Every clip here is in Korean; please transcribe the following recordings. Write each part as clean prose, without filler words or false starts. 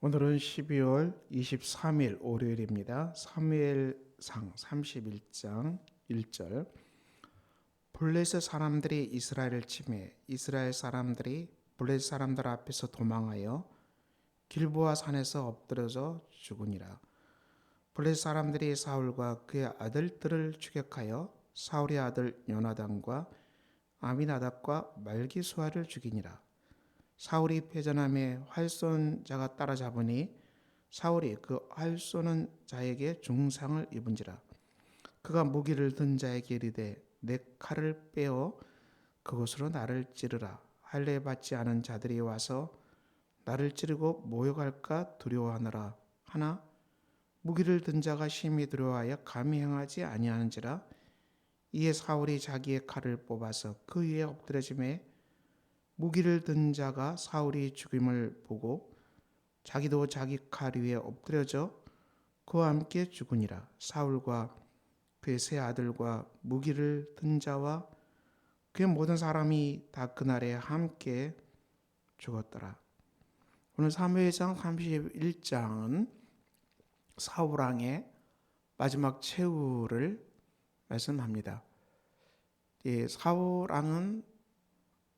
오늘은 12월 23일 월요일입니다. 사무엘상 31장 1절. 블레셋 사람들이 이스라엘을 치매 이스라엘 사람들이 블레셋 사람들 앞에서 도망하여 길보아 산에서 엎드려져 죽으니라. 블레셋 사람들이 사울과 그의 아들들을 추격하여 사울의 아들 요나단과 아미나답과 말기수아를 죽이니라. 사울이 패전함에 활 쏜 자가 따라잡으니 사울이 그 활 쏘는 자에게 중상을 입은지라. 그가 무기를 든 자에게 이르되 내 칼을 빼어 그것으로 나를 찌르라. 할례 받지 않은 자들이 와서 나를 찌르고 모욕할까 두려워하느라 하나 무기를 든 자가 심히 두려워하여 감히 행하지 아니하는지라. 이에 사울이 자기의 칼을 뽑아서 그 위에 엎드려지매 무기를 든 자가 사울이 죽임을 보고 자기도 자기 칼 위에 엎드려져 그와 함께 죽으니라. 사울과 그의 세 아들과 무기를 든 자와 그의 모든 사람이 다 그날에 함께 죽었더라. 오늘 사무엘상 31장은 사울왕의 마지막 최후를 말씀합니다. 사울왕은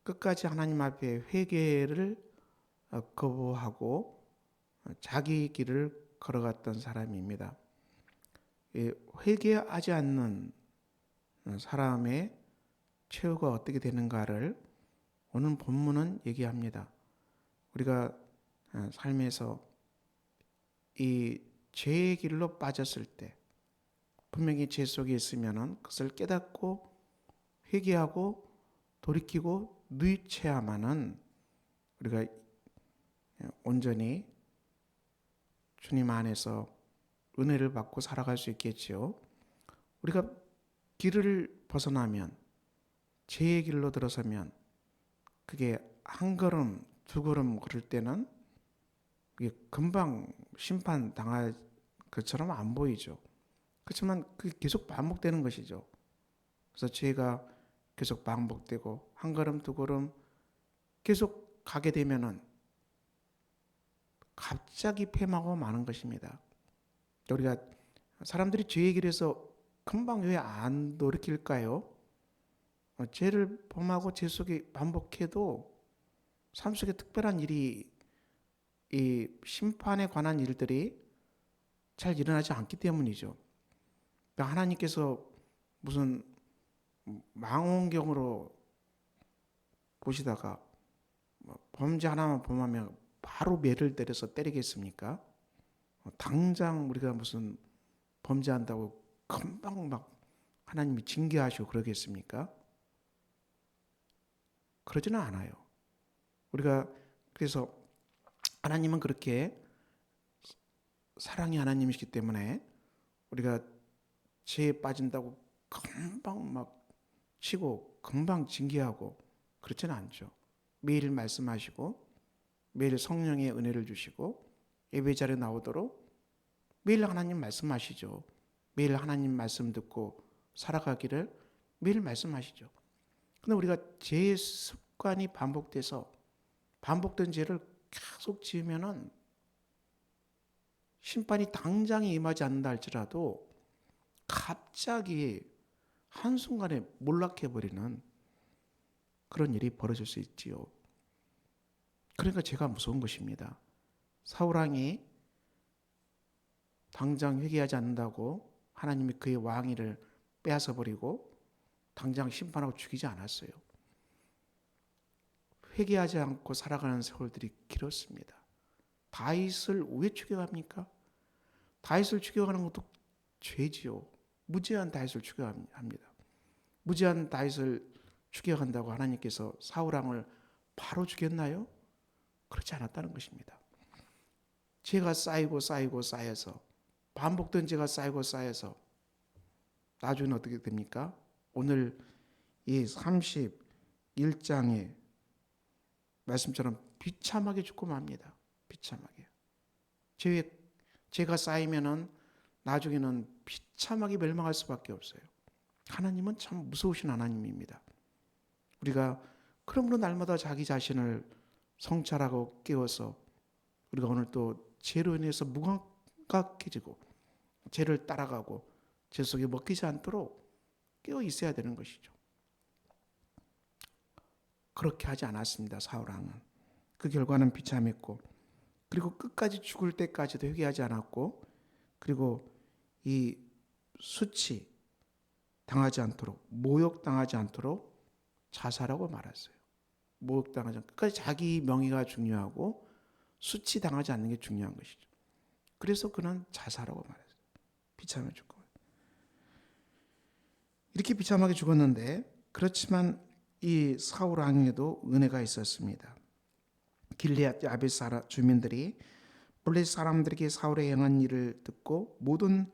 끝까지 하나님 앞에 회개를 거부하고 자기 길을 걸어갔던 사람입니다. 회개하지 않는 사람의 최후가 어떻게 되는가를 오늘 본문은 얘기합니다. 우리가 삶에서 이 죄의 길로 빠졌을 때 분명히 죄 속에 있으면 그것을 깨닫고 회개하고 돌이키고 누이쳐야만은 우리가 온전히 주님 안에서 은혜를 받고 살아갈 수 있겠지요. 우리가 길을 벗어나면 죄의 길로 들어서면 그게 한 걸음 두 걸음 걸을 때는 그게 금방 심판 당할 것처럼 안 보이죠. 그렇지만 그게 계속 반복되는 것이죠. 그래서 죄가 계속 반복되고 한 걸음 두 걸음 계속 가게 되면은 갑자기 패망하고 마는 것입니다. 우리가 사람들이 죄의 길에서 금방 왜 안 돌이킬까요? 죄를 범하고 죄 속에 반복해도 삶 속에 특별한 일이 이 심판에 관한 일들이 잘 일어나지 않기 때문이죠. 하나님께서 무슨 망원경으로 보시다가 범죄 하나만 범하면 바로 매를 때려서 때리겠습니까? 당장 우리가 무슨 범죄한다고 금방 막 하나님이 징계하시고 그러겠습니까? 그러지는 않아요. 우리가 그래서 하나님은 그렇게 사랑의 하나님이시기 때문에 우리가 죄에 빠진다고 금방 막 치고 금방 징계하고 그렇지는 않죠. 매일 말씀하시고 매일 성령의 은혜를 주시고 예배 자리에 나오도록 매일 하나님 말씀하시죠. 매일 하나님 말씀 듣고 살아가기를 매일 말씀하시죠. 근데 우리가 죄의 습관이 반복돼서 반복된 죄를 계속 지으면은 심판이 당장 임하지 않는다 할지라도 갑자기 한순간에 몰락해버리는 그런 일이 벌어질 수 있지요. 그러니까 제가 무서운 것입니다. 사울왕이 당장 회개하지 않는다고 하나님이 그의 왕위를 빼앗아 버리고 당장 심판하고 죽이지 않았어요. 회개하지 않고 살아가는 세월들이 길었습니다. 다윗을 왜 죽여갑니까? 다윗을 죽여가는 것도 죄지요. 무죄한 다윗을 죽여갑니다. 무죄한 다윗을 죽여간다고 하나님께서 사울왕을 바로 죽였나요? 그렇지 않았다는 것입니다. 죄가 쌓이고 쌓이고 쌓여서 반복된 죄가 쌓이고 쌓여서 나중에 어떻게 됩니까? 오늘 이 31장의 말씀처럼 비참하게 죽고 맙니다. 비참하게. 죄가 쌓이면은 나중에는 비참하게 멸망할 수밖에 없어요. 하나님은 참 무서우신 하나님입니다. 우리가 그러므로 날마다 자기 자신을 성찰하고 깨워서 우리가 오늘 또 죄로 인해서 무감각해지고 죄를 따라가고 죄 속에 먹히지 않도록 깨어 있어야 되는 것이죠. 그렇게 하지 않았습니다. 사울왕은. 그 결과는 비참했고, 그리고 끝까지 죽을 때까지도 회개하지 않았고, 그리고 이 수치 당하지 않도록, 모욕당하지 않도록 자살하고 말았어요. 모욕당하지 않고 끝까지 자기 명예가 중요하고 수치 당하지 않는 게 중요한 것이죠. 그래서 그는 자살하고 말았어요. 비참해 죽고. 이렇게 비참하게 죽었는데, 그렇지만 이 사울 왕에도 은혜가 있었습니다. 길리앗 야베스 주민들이 블레셋 사람들에게 사울의 행한 일을 듣고 모든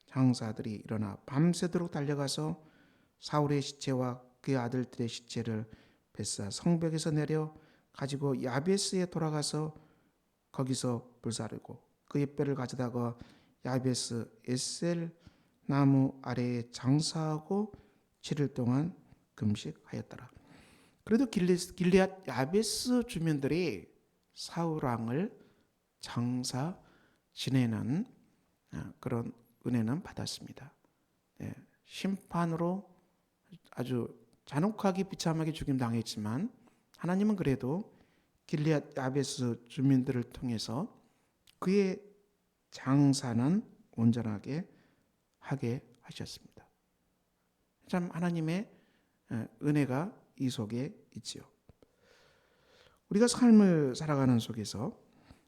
장사들이 일어나 밤새도록 달려가서 사울의 시체와 그의 아들들의 시체를 뱃사 성벽에서 내려 가지고 야베스에 돌아가서 거기서 불사르고 그의 뼈를 가져다가 야베스 에셀 나무 아래에 장사하고 7일 동안 금식하였더라. 그래도 길리앗 야베스 주민들이 사울 왕을 장사 지내는 그런 은혜는 받았습니다. 심판으로 아주 잔혹하게 비참하게 죽임 당했지만 하나님은 그래도 길리앗 야베스 주민들을 통해서 그의 장사는 온전하게 하게 하셨습니다. 참 하나님의 은혜가 이 속에 있지요. 우리가 삶을 살아가는 속에서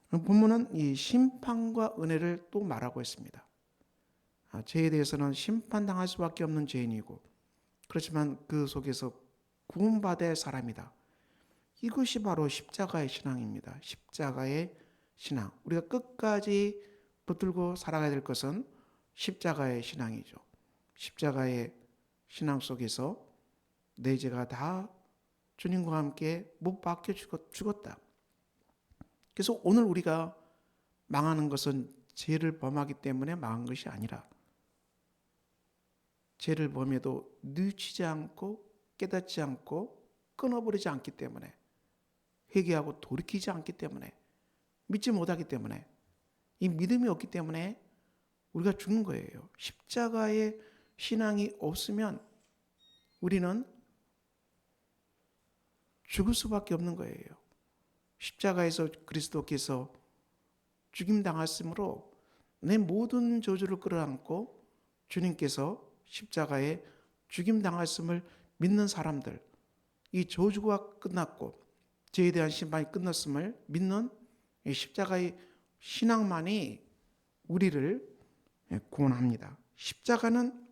본문은 이 심판과 은혜를 또 말하고 있습니다. 죄에 대해서는 심판당할 수밖에 없는 죄인이고, 그렇지만 그 속에서 구원받아야 할 사람이다. 이것이 바로 십자가의 신앙입니다. 십자가의 신앙. 우리가 끝까지 붙들고 살아가야 될 것은 십자가의 신앙이죠. 십자가의 신앙 속에서 내 죄가 다 주님과 함께 못 박혀 죽었다. 그래서 오늘 우리가 망하는 것은 죄를 범하기 때문에 망한 것이 아니라 죄를 범해도 뉘치지 않고 깨닫지 않고 끊어버리지 않기 때문에, 회개하고 돌이키지 않기 때문에, 믿지 못하기 때문에, 이 믿음이 없기 때문에 우리가 죽는 거예요. 십자가의 신앙이 없으면 우리는 죽을 수밖에 없는 거예요. 십자가에서 그리스도께서 죽임당하심으로 내 모든 저주를 끌어안고 주님께서 십자가에 죽임당하심을 믿는 사람들, 이 저주가 끝났고 죄에 대한 심판이 끝났음을 믿는 이 십자가의 신앙만이 우리를 구원합니다. 십자가는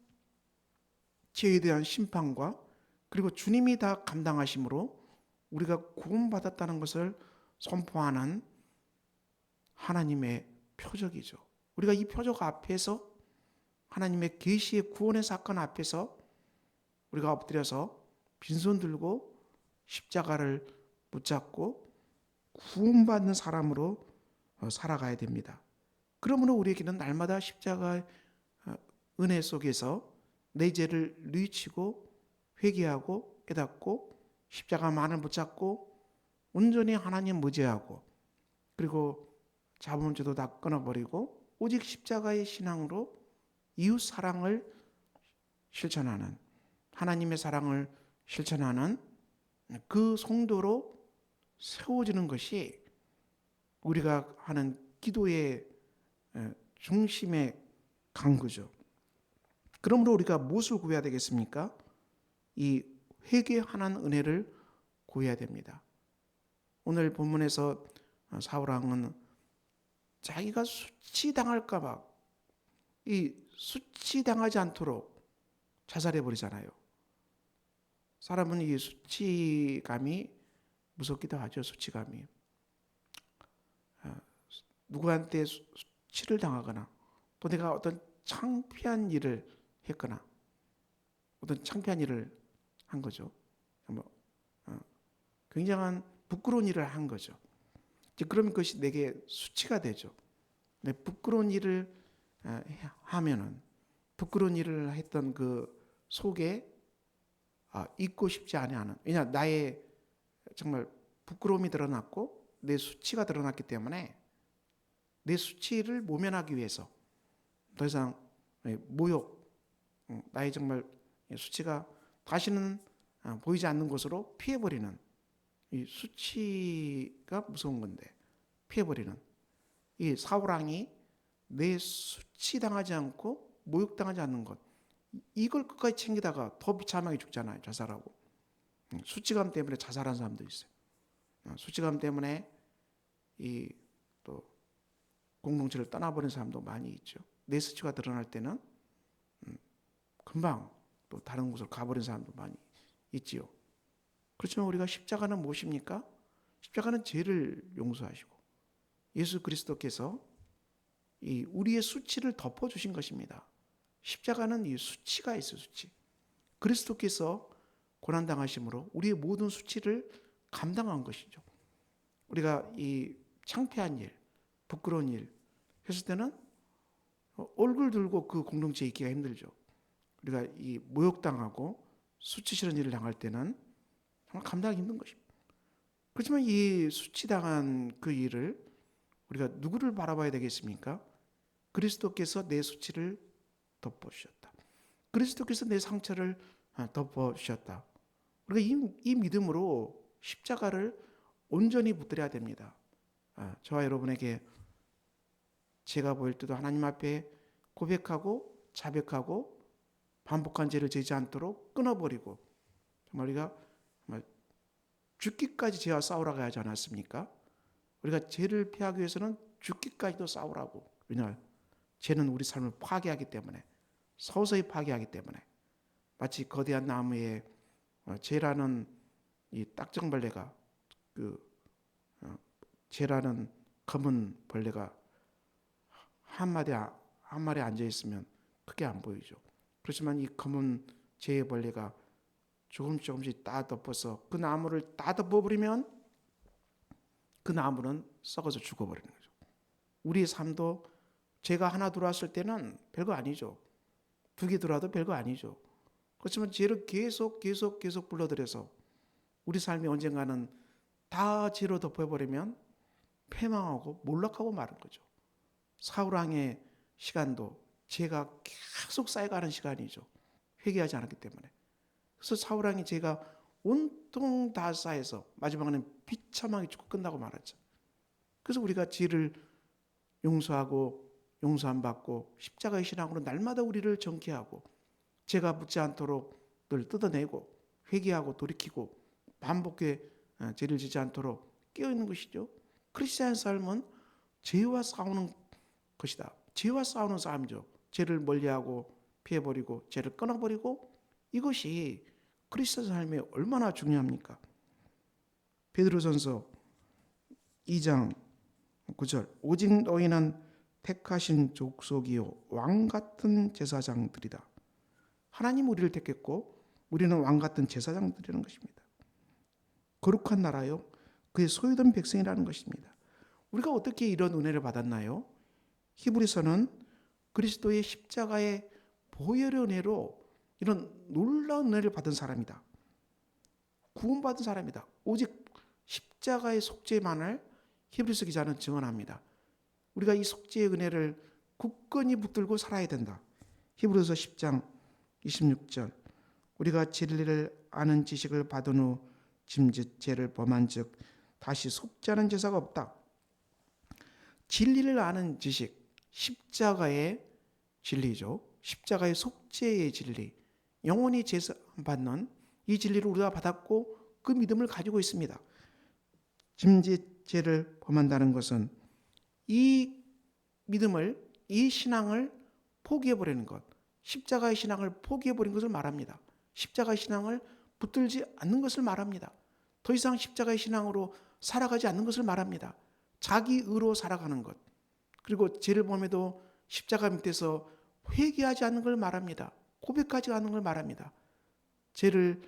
죄에 대한 심판과 그리고 주님이 다 감당하심으로 우리가 구원받았다는 것을 선포하는 하나님의 표적이죠. 우리가 이 표적 앞에서, 하나님의 계시의 구원의 사건 앞에서 우리가 엎드려서 빈손 들고 십자가를 붙잡고 구원받는 사람으로 살아가야 됩니다. 그러므로 우리에게는 날마다 십자가의 은혜 속에서 내 죄를 뉘치고 회개하고 깨닫고 십자가만을 붙잡고 온전히 하나님 의지하고, 그리고 잡은 죄도 다 끊어버리고 오직 십자가의 신앙으로 이웃 사랑을 실천하는, 하나님의 사랑을 실천하는 그 성도로 세워지는 것이 우리가 하는 기도의 중심의 강구죠. 그러므로 우리가 무엇을 구해야 되겠습니까? 이 회개하는 은혜를 구해야 됩니다. 오늘 본문에서 사울 왕은 자기가 수치당할까 봐 이 수치당하지 않도록 자살해 버리잖아요. 사람은 이 수치감이 무섭기도 하죠. 수치감이 누구한테 수치를 당하거나 또 내가 어떤 창피한 일을 했거나 어떤 창피한 일을 한 거죠. 굉장한 부끄러운 일을 한 거죠. 그러면 그것이 내게 수치가 되죠. 부끄러운 일을 하면은, 부끄러운 일을 했던 그 속에 잊고 싶지 않은, 왜냐 나의 정말 부끄러움이 드러났고 내 수치가 드러났기 때문에 내 수치를 모면하기 위해서 더 이상 모욕, 나의 정말 수치가 다시는 보이지 않는 곳으로 피해버리는, 이 수치가 무서운 건데 피해버리는 이 사울왕이 내 수치 당하지 않고 모욕당하지 않는 것, 이걸 끝까지 챙기다가 더 비참하게 죽잖아요. 자살하고. 수치감 때문에 자살한 사람도 있어요. 수치감 때문에 이 또 공동체를 떠나버린 사람도 많이 있죠. 내 수치가 드러날 때는 금방 또 다른 곳으로 가버린 사람도 많이 있지요. 그렇지만 우리가 십자가는 무엇입니까? 십자가는 죄를 용서하시고 예수 그리스도께서 이 우리의 수치를 덮어주신 것입니다. 십자가는 이 수치가 있어요. 수치. 그리스도께서 고난당하심으로 우리의 모든 수치를 감당한 것이죠. 우리가 이 창피한 일, 부끄러운 일 했을 때는 얼굴 들고 그 공동체에 있기가 힘들죠. 우리가 이 모욕당하고 수치스러운 일을 당할 때는 정말 감당하기 힘든 것입니다. 그렇지만 이 수치당한 그 일을 우리가 누구를 바라봐야 되겠습니까? 그리스도께서 내 수치를 덮어주셨다. 그리스도께서 내 상처를 덮어주셨다. 우리가 이 믿음으로 십자가를 온전히 붙들어야 됩니다. 저와 여러분에게 제가 보일 때도 하나님 앞에 고백하고 자백하고 반복한 죄를 지지 않도록 끊어버리고 정말 우리가 정말 죽기까지 죄와 싸우라고 하지 않았습니까? 우리가 죄를 피하기 위해서는 죽기까지도 싸우라고. 왜냐하면 죄는 우리 삶을 파괴하기 때문에, 서서히 파괴하기 때문에, 마치 거대한 나무에 죄라는 이 딱정벌레가 죄라는 검은 벌레가 한 마리 앉아 있으면 크게 안 보이죠. 그렇지만 이 검은 죄의 벌레가 조금씩 다 덮어서 그 나무를 다 덮어버리면 그 나무는 썩어서 죽어버리는 거죠. 우리의 삶도 죄가 하나 들어왔을 때는 별거 아니죠. 2개 들어와도 별거 아니죠. 그렇지만 죄를 계속 불러들여서 우리 삶이 언젠가는 다 죄로 덮어버리면 패망하고 몰락하고 마는 거죠. 사울왕의 시간도 죄가 계속 쌓여가는 시간이죠. 회개하지 않았기 때문에. 그래서 사울왕이 죄가 온통 다 쌓여서 마지막에는 비참하게 죽고 끝나고 말았죠. 그래서 우리가 죄를 용서하고 용서함 받고 십자가의 신앙으로 날마다 우리를 정케하고 죄가 묻지 않도록 늘 뜯어내고 회개하고 돌이키고 반복해 죄를 지지 않도록 깨어있는 것이죠. 크리스찬 삶은 죄와 싸우는 것이다. 죄와 싸우는 싸움이죠. 죄를 멀리하고 피해버리고 죄를 끊어버리고, 이것이 크리스찬 삶에 얼마나 중요합니까? 베드로전서 2장 9절 오직 너희는 택하신 족속이요 왕같은 제사장들이다. 하나님 우리를 택했고 우리는 왕같은 제사장들이라는 것입니다. 거룩한 나라요 그의 소유된 백성이라는 것입니다. 우리가 어떻게 이런 은혜를 받았나요? 히브리서는 그리스도의 십자가의 보혈의 은혜로 이런 놀라운 은혜를 받은 사람이다. 구원받은 사람이다. 오직 십자가의 속죄만을 히브리서 기자는 증언합니다. 우리가 이 속죄의 은혜를 굳건히 붙들고 살아야 된다. 히브리서 10장 26절 우리가 진리를 아는 지식을 받은 후 짐짓 죄를 범한 즉 다시 속죄하는 제사가 없다. 진리를 아는 지식, 십자가의 진리죠. 십자가의 속죄의 진리, 영원히 제사받는 이 진리를 우리가 받았고 그 믿음을 가지고 있습니다. 짐짓 죄를 범한다는 것은 이 믿음을, 이 신앙을 포기해버리는 것, 십자가의 신앙을 포기해버린 것을 말합니다. 십자가의 신앙을 붙들지 않는 것을 말합니다. 더 이상 십자가의 신앙으로 살아가지 않는 것을 말합니다. 자기 의로 살아가는 것, 그리고 죄를 범해도 십자가 밑에서 회개하지 않는 걸 말합니다. 고백하지 않는 걸 말합니다. 죄를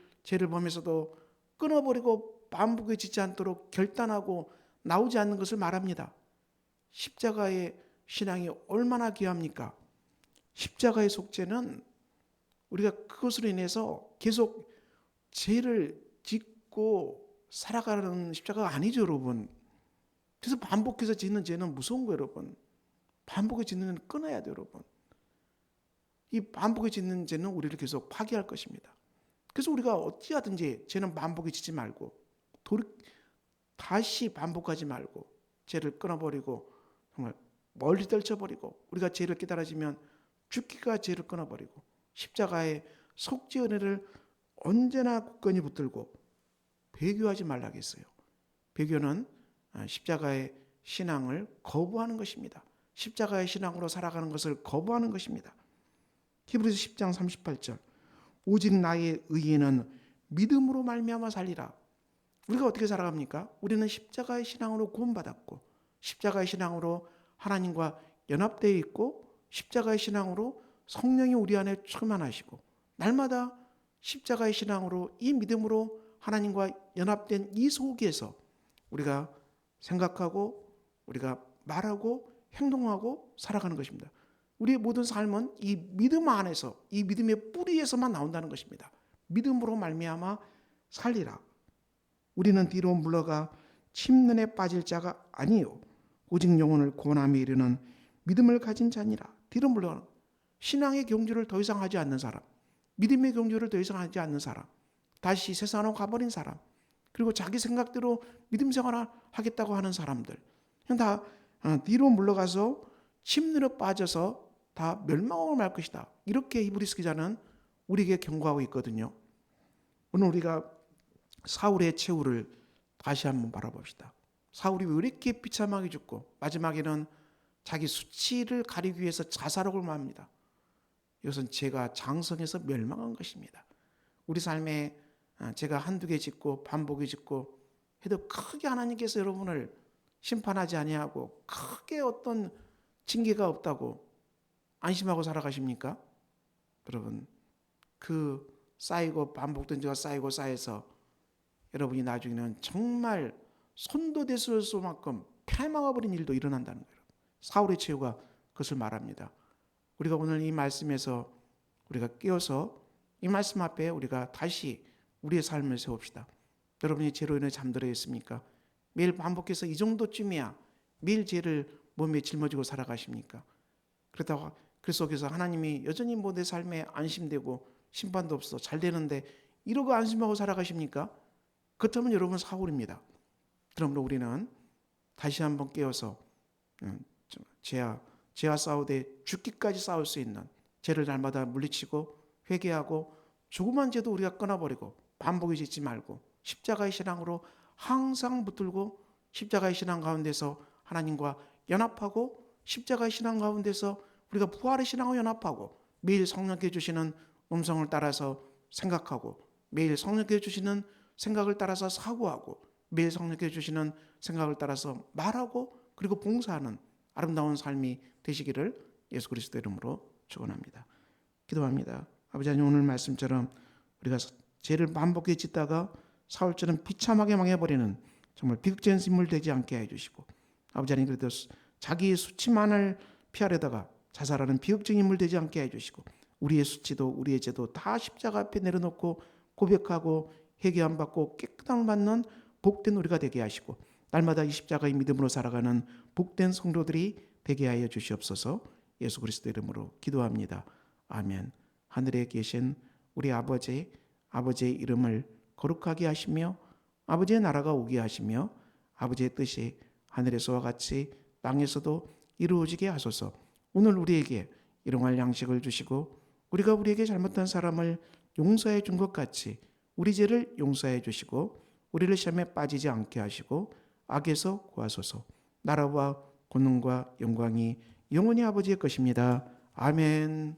범해서도 끊어버리고 반복해 짓지 않도록 결단하고 나오지 않는 것을 말합니다. 십자가의 신앙이 얼마나 귀합니까? 십자가의 속죄는 우리가 그것으로 인해서 계속 죄를 짓고 살아가는 십자가가 아니죠, 여러분. 그래서 반복해서 짓는 죄는 무서운 거예요, 여러분. 반복해서 짓는 죄는 끊어야 돼요, 여러분. 이 반복해 짓는 죄는 우리를 계속 파괴할 것입니다. 그래서 우리가 어찌하든지 죄는 반복해 짓지 말고 다시 반복하지 말고 죄를 끊어버리고 정말 멀리 떨쳐버리고 우리가 죄를 깨달아지면 죽기가 죄를 끊어버리고 십자가의 속죄 은혜를 언제나 굳건히 붙들고 배교하지 말라겠어요. 배교는 십자가의 신앙을 거부하는 것입니다. 십자가의 신앙으로 살아가는 것을 거부하는 것입니다. 히브리서 10장 38절 오직 나의 의인은 믿음으로 말미암아 살리라. 우리가 어떻게 살아갑니까? 우리는 십자가의 신앙으로 구원받았고 십자가의 신앙으로 하나님과 연합되어 있고 십자가의 신앙으로 성령이 우리 안에 충만하시고 날마다 십자가의 신앙으로 이 믿음으로 하나님과 연합된 이 속에서 우리가 생각하고 우리가 말하고 행동하고 살아가는 것입니다. 우리의 모든 삶은 이 믿음 안에서 이 믿음의 뿌리에서만 나온다는 것입니다. 믿음으로 말미암아 살리라. 우리는 뒤로 물러가 침륜에 빠질 자가 아니요 오직 영혼을 구원함에 이르는 믿음을 가진 자니라. 뒤로 물러가는 신앙의 경주를 더 이상 하지 않는 사람, 믿음의 경주를 더 이상 하지 않는 사람, 다시 세상으로 가버린 사람, 그리고 자기 생각대로 믿음 생활을 하겠다고 하는 사람들 그냥 다 뒤로 물러가서 침륜에 빠져서 다 멸망하고 말 것이다. 이렇게 히브리서 기자는 우리에게 경고하고 있거든요. 오늘 우리가 사울의 최후를 다시 한번 바라봅시다. 사울이 왜 이렇게 비참하게 죽고 마지막에는 자기 수치를 가리기 위해서 자살하고 맙니다. 이것은 죄가 장성해서 멸망한 것입니다. 우리 삶에 제가 한두 개 짓고 반복이 짓고 해도 크게 하나님께서 여러분을 심판하지 아니하고 크게 어떤 징계가 없다고 안심하고 살아가십니까? 여러분 그 쌓이고 반복된 죄가 쌓이고 쌓여서 여러분이 나중에는 정말 손도 대수할 수만큼 패망해버린 일도 일어난다는 거예요. 사울의 최후가 그것을 말합니다. 우리가 오늘 이 말씀에서 우리가 깨어서 이 말씀 앞에 우리가 다시 우리의 삶을 세웁시다. 여러분이 죄로 인해 잠들어 있습니까? 매일 반복해서 이 정도쯤이야 매일 죄를 몸에 짊어지고 살아가십니까? 그렇다고 그 속에서 하나님이 여전히 뭐 내 삶에 안심되고 심판도 없어 잘 되는데 이러고 안심하고 살아가십니까? 그렇다면 여러분 사울입니다. 그러므로 우리는 다시 한번 깨어서 죄와 싸우되 죽기까지 싸울 수 있는 죄를 날마다 물리치고 회개하고 조그만 죄도 우리가 끊어버리고 반복이 짓지 말고 십자가의 신앙으로 항상 붙들고 십자가의 신앙 가운데서 하나님과 연합하고 십자가의 신앙 가운데서 우리가 부활의 신앙과 연합하고 매일 성령께 주시는 음성을 따라서 생각하고 매일 성령께 주시는 생각을 따라서 사고하고 매일 성령께 주시는 생각을 따라서 말하고 그리고 봉사하는 아름다운 삶이 되시기를 예수 그리스도 이름으로 축원합니다. 기도합니다. 아버지 하나님 오늘 말씀처럼 우리가 죄를 반복해 짓다가 사울처럼 비참하게 망해버리는 정말 비극적인 인물 되지 않게 해주시고 아버지 하나님 그래도 자기의 수치만을 피하려다가 자살하는 비극적인 인물 되지 않게 해주시고 우리의 수치도 우리의 죄도 다 십자가 앞에 내려놓고 고백하고 회개함 받고 깨끗함을 받는 복된 우리가 되게 하시고 날마다 이 십자가의 믿음으로 살아가는 복된 성도들이 되게 하여 주시옵소서. 예수 그리스도 이름으로 기도합니다. 아멘. 하늘에 계신 우리 아버지의 이름을 거룩하게 하시며 아버지의 나라가 오게 하시며 아버지의 뜻이 하늘에서와 같이 땅에서도 이루어지게 하소서. 오늘 우리에게 일용할 양식을 주시고 우리가 우리에게 잘못한 사람을 용서해 준 것 같이 우리 죄를 용서해 주시고 우리를 시험에 빠지지 않게 하시고 악에서 구하소서. 나라와 권능과 영광이 영원히 아버지의 것입니다. 아멘.